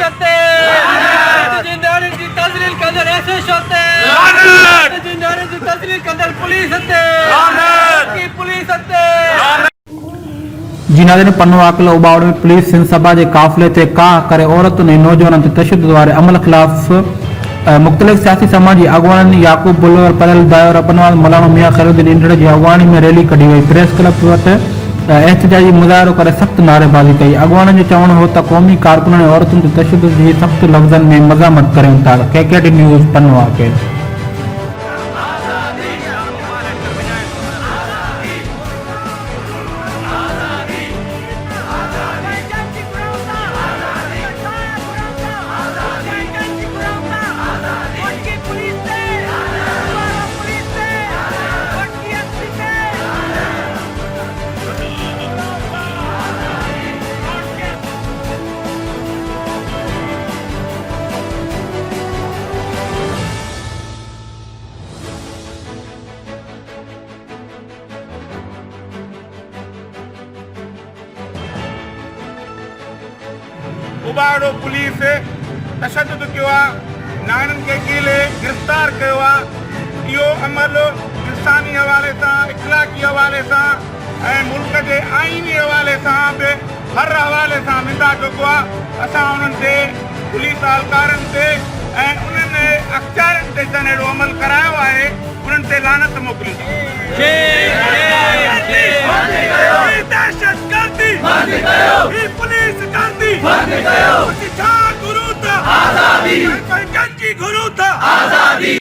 होते जिंदारे की तस्वीर के अंदर ऐसे होते जिंदारे की तस्वीर के अंदर पुलिस होते की पुलिस होते जिन्हों ने पन्नू आकल उबाड़ में पुलिस सिंध सभा के काफिले से का करे औरत ने नौजवान ते तशद्दुद वाले अमल खिलाफ मुख्तलिफ सियासी समाजी अगवान याकूब बुलवर पलल दायर अपनवाल मौलाना मियां खैरुद्दीन इंडड़ की अगवानी में रैली कढ़ी वही। प्रेस क्लब वटि एहतजाजी मुज़ाहिरो करे सख्त नारेबाज़ी कई। अगवान जो चवण हो त क़ौमी कारकुननि औरतुनि ते तशद्दुद जी सख्त लफ़्ज़नि में मज़ामत करियूं था। KKT न्यूज़ पन्नू आके उबाड़ो पुलिस तशद्दुद किया नानन के कीले गिरफ्तार किया यो अमल इंसानी हवाले से इखलाकी हवाले से मुल्क के आईनी हवाले से हर हवाले से निंदा चुको आहे। असां उन्हनि ते पुलिस एहलकारनि ते उन्हनि अख़्तियारनि ते जन अहिड़ो अमल करायो आहे उन्हनि ते लानत मोकिलींदा। पुलिस गर्दी छा गुरू था आज़ादी